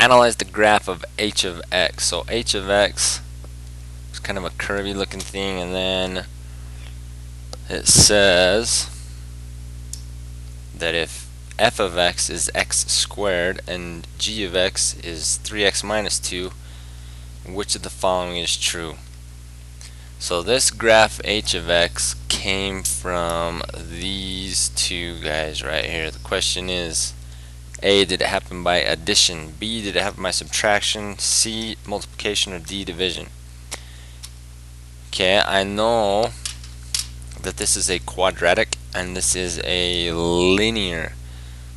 analyze the graph of h of x. So h of x is kind of a curvy looking thing, and then it says that if f of x is x squared and g of x is 3x minus 2, which of the following is true? So this graph h of x came from these two guys right here. The question is, A, did it happen by addition? B, did it happen by subtraction? C, multiplication? Or D, division? Okay, I know that this is a quadratic and this is a linear.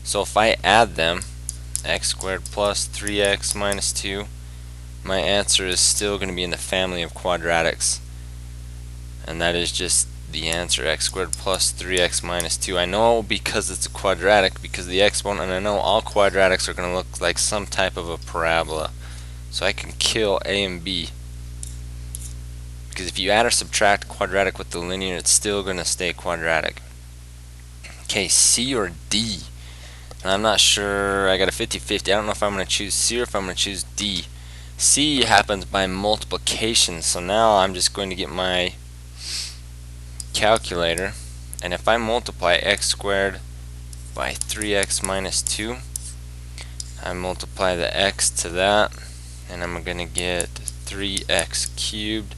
So if I add them, x squared plus 3x minus 2, my answer is still going to be in the family of quadratics. And that is just the answer, x squared plus 3x minus 2. I know because it's a quadratic, because the exponent, and I know all quadratics are going to look like some type of a parabola. So I can kill A and B. Because if you add or subtract quadratic with the linear, it's still going to stay quadratic. Okay, C or D? And I'm not sure, I got a 50-50. I don't know if I'm going to choose C or if I'm going to choose D. C happens by multiplication, so now I'm just going to get my calculator, and if I multiply x squared by 3x minus 2, I multiply the x to that, and I'm going to get 3x cubed.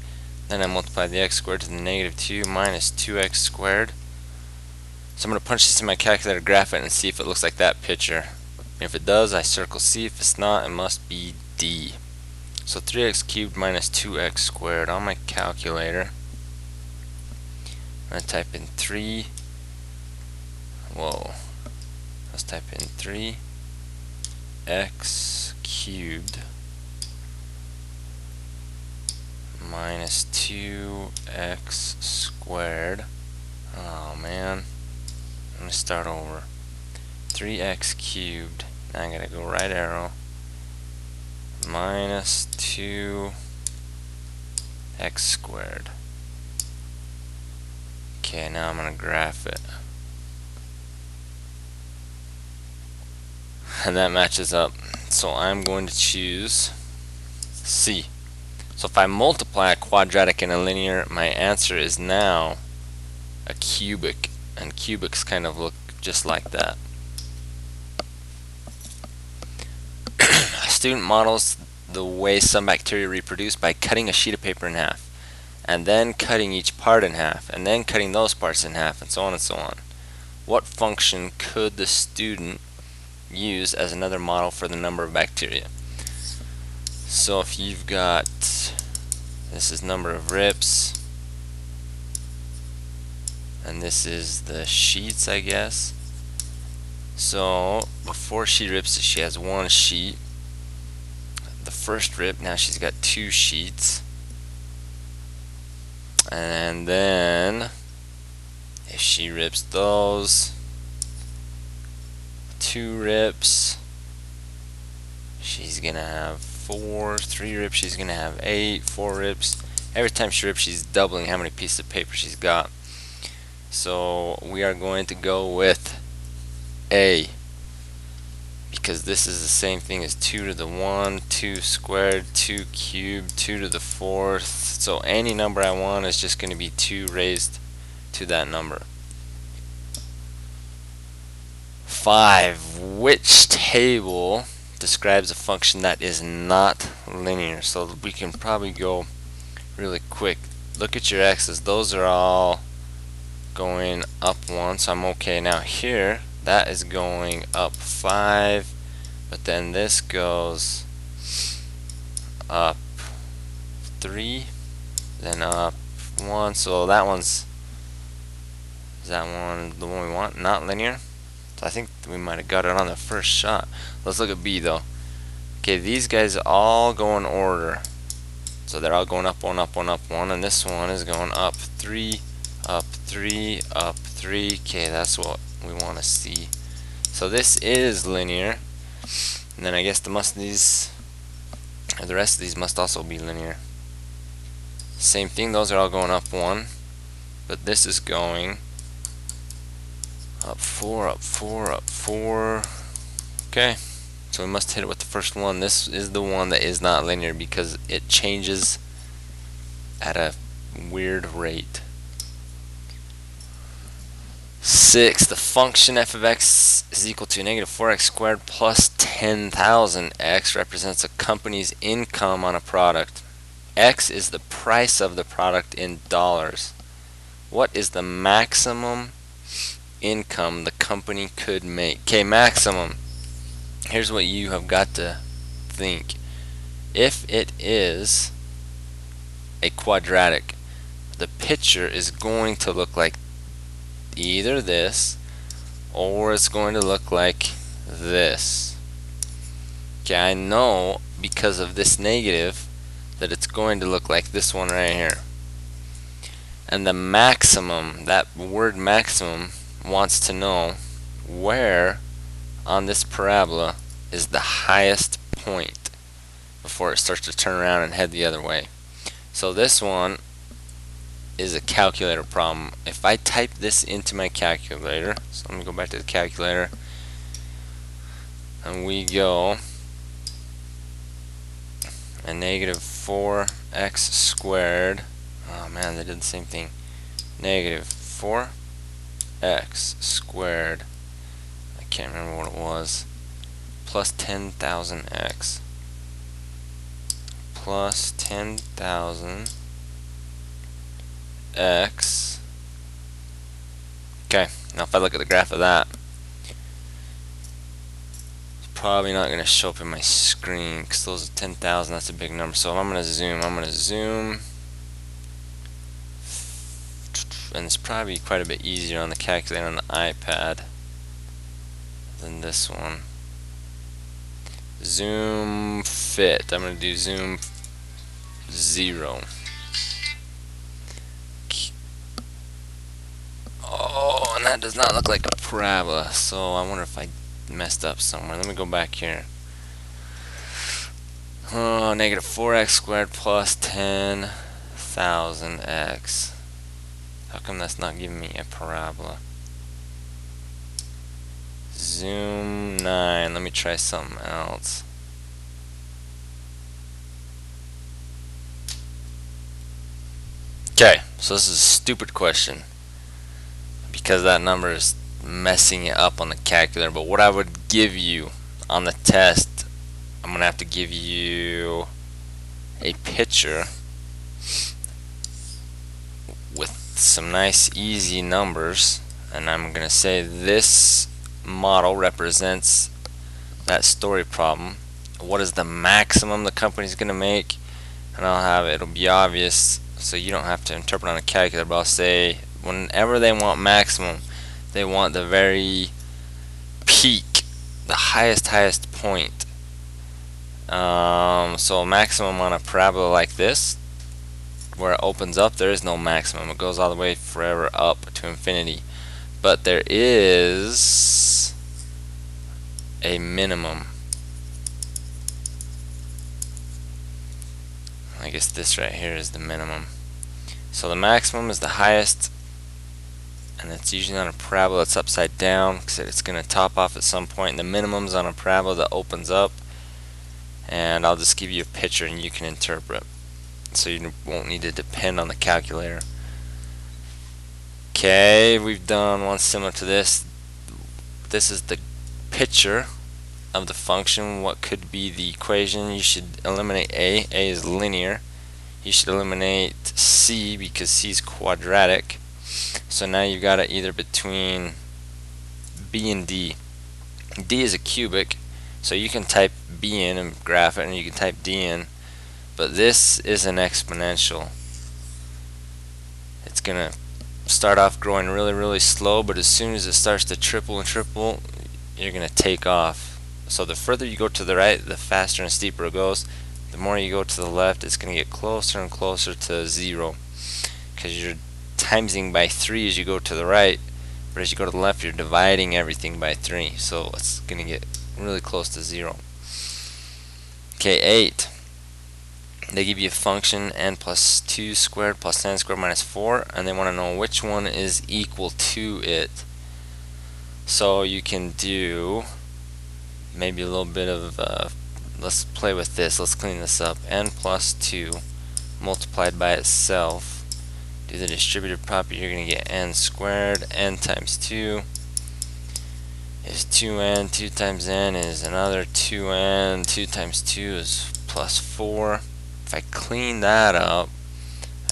Then I multiply the x squared to the negative 2 minus 2x squared. So I'm going to punch this in my calculator, graph it, and see if it looks like that picture. If it does, I circle C. If it's not, it must be D. So 3x cubed minus 2x squared on my calculator. I'm going to type in 3. Whoa. Let's type in 3x cubed minus 2x squared. Oh man. I'm going to start over. 3x cubed. Now I'm going to go right arrow. Minus 2x squared. Okay, now I'm going to graph it. And that matches up. So I'm going to choose C. So if I multiply a quadratic and a linear, my answer is now a cubic. And cubics kind of look just like that. A student models the way some bacteria reproduce by cutting a sheet of paper in half, and then cutting each part in half, and then cutting those parts in half, and so on and so on. What function could the student use as another model for the number of bacteria? So if you've got, this is number of rips, and this is the sheets, I guess. So before she rips it, she has one sheet. The first rip, now she's got 2 sheets. And then if she rips those 2 rips, she's gonna have 4. 3 rips, she's gonna have 8. 4 rips, every time she rips, she's doubling how many pieces of paper she's got. So we are going to go with A, because this is the same thing as 2 to the 1, 2 squared, 2 cubed, 2 to the 4th. So any number I want is just going to be 2 raised to that number. 5. Which table describes a function that is not linear? So we can probably go really quick. Look at your x's. Those are all going up 1, so I'm okay. Now here, that is going up 5, but then this goes up 3, then up 1, so that one's, is that one the one we want? Not linear? So I think we might have got it on the first shot. Let's look at B though. Okay, these guys all go in order. So they're all going up 1, up 1, up 1, and this one is going up 3, up 3, up 3. Okay, that's what we want to see. So this is linear. And then I guess the rest of these must also be linear. Same thing, those are all going up 1. But this is going up 4, up 4, up 4. Okay, So we must hit it with the first one. This is the one that is not linear because it changes at a weird rate. 6. The function f of x is equal to negative 4x squared plus 10,000. X represents a company's income on a product. X is the price of the product in dollars. What is the maximum income the company could make? Okay, maximum. Here's what you have got to think. If it is a quadratic, the picture is going to look like either this or it's going to look like this. Okay, I know because of this negative that it's going to look like this one right here. And the maximum, that word maximum, wants to know where on this parabola is the highest point before it starts to turn around and head the other way. So this one is a calculator problem. If I type this into my calculator, so let me go back to the calculator, and we go a negative 4x squared. Oh man, they did the same thing. Negative 4x squared. I can't remember what it was. Plus 10,000x. Plus 10,000 x. Okay, now if I look at the graph of that, it's probably not going to show up in my screen because those are 10,000. That's a big number. So if I'm going to zoom, and it's probably quite a bit easier on the calculator on the iPad than this one. Zoom fit. I'm going to do zoom 0. Oh, and that does not look like a parabola, so I wonder if I messed up somewhere. Let me go back here. Oh, negative 4x squared plus 10,000x. How come that's not giving me a parabola? Zoom 9. Let me try something else. Okay, so this is a stupid question because that number is messing it up on the calculator. But what I would give you on the test, I'm going to have to give you a picture with some nice easy numbers, and I'm going to say this model represents that story problem. What is the maximum the company's going to make? And I'll have it'll be obvious, so you don't have to interpret on a calculator, but I'll say whenever they want maximum, they want the very peak, the highest point. So maximum on a parabola like this, where it opens up, there is no maximum. It goes all the way forever up to infinity. But there is a minimum. I guess this right here is the minimum. So the maximum is the highest, and it's usually on a parabola that's upside down because it's going to top off at some point. And the minimum's on a parabola that opens up, and I'll just give you a picture and you can interpret, so you won't need to depend on the calculator. Okay, we've done one similar to this. This is the picture of the function. What could be the equation? You should eliminate A. A is linear. You should eliminate C because C is quadratic. So now you've got it either between B and D. D is a cubic, so you can type B in and graph it, and you can type D in. But this is an exponential. It's gonna start off growing really slow, but as soon as it starts to triple and triple, you're gonna take off. So the further you go to the right, the faster and steeper it goes. The more you go to the left, it's gonna get closer and closer to 0, because you're timesing by 3 as you go to the right, but as you go to the left, you're dividing everything by 3, so it's gonna get really close to 0. Okay, 8. They give you a function n plus 2 squared plus n squared minus 4, and they want to know which one is equal to it. So you can do maybe a little bit of let's play with this. Let's clean this up. N plus 2 multiplied by itself. Do the distributive property, you're going to get n squared. N times 2 is 2n. 2 times n is another 2n. 2 times 2 is plus 4. If I clean that up,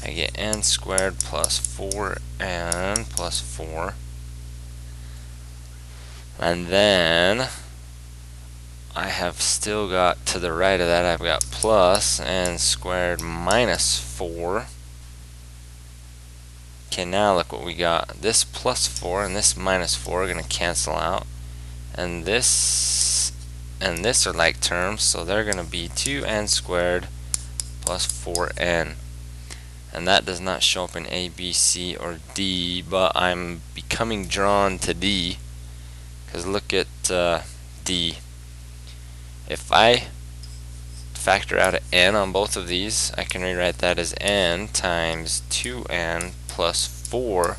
I get n squared plus 4n plus 4. And then I have still got, to the right of that, I've got plus n squared minus 4. Okay, now look what we got. This plus 4 and this minus 4 are going to cancel out. And this are like terms, so they're going to be 2n squared plus 4n. And that does not show up in A, B, C, or D, but I'm becoming drawn to D. Because look at D. If I factor out an n on both of these, I can rewrite that as n times 2n plus 4.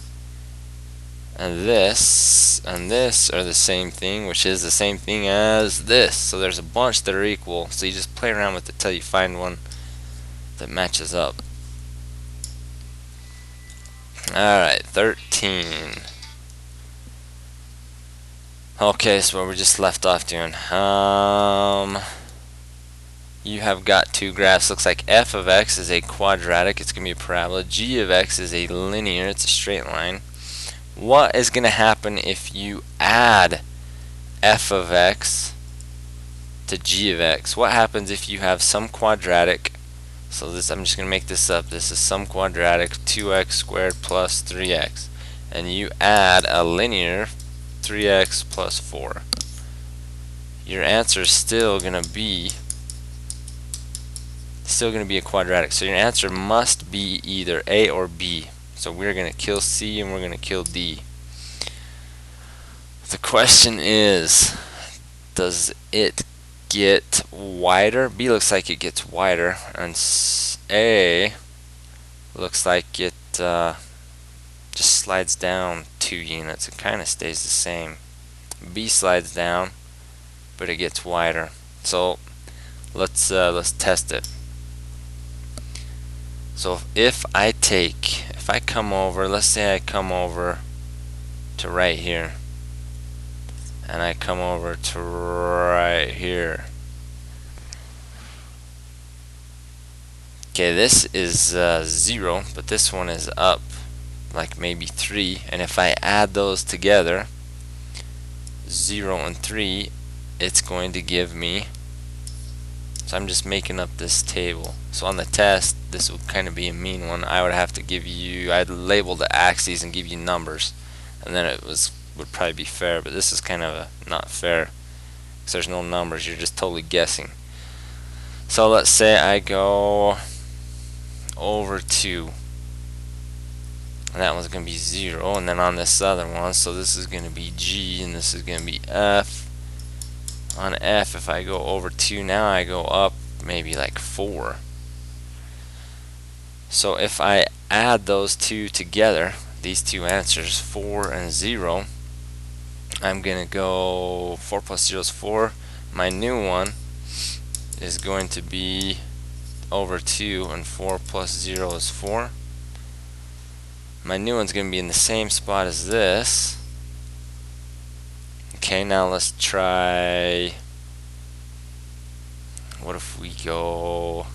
And this are the same thing, which is the same thing as this. So there's a bunch that are equal. So you just play around with it till you find one that matches up. Alright, 13. Okay, so what we just left off doing. You have got two graphs. Looks like f of x is a quadratic. It's going to be a parabola. G of x is a linear. It's a straight line. What is going to happen if you add f of x to g of x? What happens if you have some quadratic? So this, I'm just going to make this up. This is some quadratic, 2x squared plus 3x. And you add a linear, 3x plus 4. Your answer is still going to be a quadratic. So your answer must be either A or B. So we're going to kill C and we're going to kill D. The question is, does it get wider? B looks like it gets wider, and A looks like it just slides down 2 units. It kind of stays the same. B slides down, but it gets wider. So let's test it. So if I come over, let's say I come over to right here, and I come over to right here. Okay, this is 0, but this one is up like maybe 3, and if I add those together, 0 and 3, it's going to give me, so I'm just making up this table. So on the test, this would kind of be a mean one. I would have to give you, I'd label the axes and give you numbers, and then it would probably be fair, but this is kind of not fair because there's no numbers, you're just totally guessing. So let's say I go over 2, and that one's going to be 0, and then on this other one, so this is going to be G and this is going to be F. On F, if I go over 2, now I go up maybe like 4. So if I add those two together, these two answers, 4 and 0, I'm going to go 4 plus 0 is 4. My new one is going to be over 2, and 4 plus 0 is 4. My new one's going to be in the same spot as this. Okay, now let's try, what if we go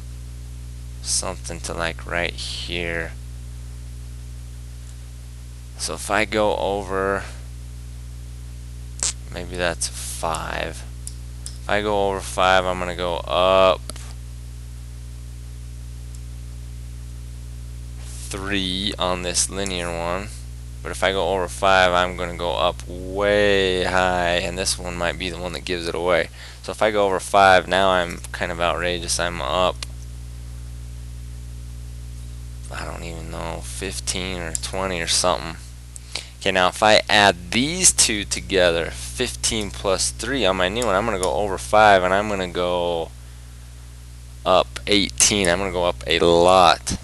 something to like right here. So if I go over, maybe that's 5. If I go over 5, I'm going to go up 3 on this linear one. But if I go over 5, I'm going to go up way high, and this one might be the one that gives it away. So if I go over 5, now I'm kind of outrageous. I'm up, I don't even know, 15 or 20 or something. Okay, now if I add these two together, 15 plus 3 on my new one, I'm going to go over 5, and I'm going to go up 18. I'm going to go up a lot.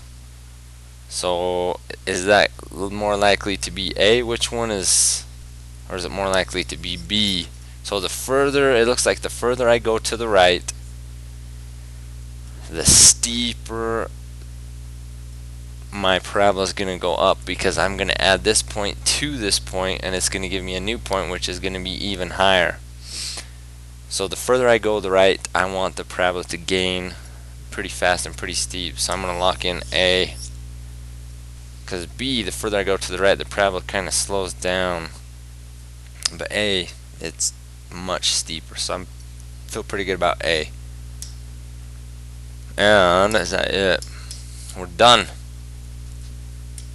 So is that more likely to be A? Which one is, or is it more likely to be B? So the further, it looks like the further I go to the right, the steeper my parabola is going to go up, because I'm going to add this point to this point, and it's going to give me a new point which is going to be even higher. So the further I go to the right, I want the parabola to gain pretty fast and pretty steep. So I'm going to lock in A, because B, the further I go to the right, the parabola kind of slows down, but A, it's much steeper. So I feel pretty good about A. And is that it? We're done.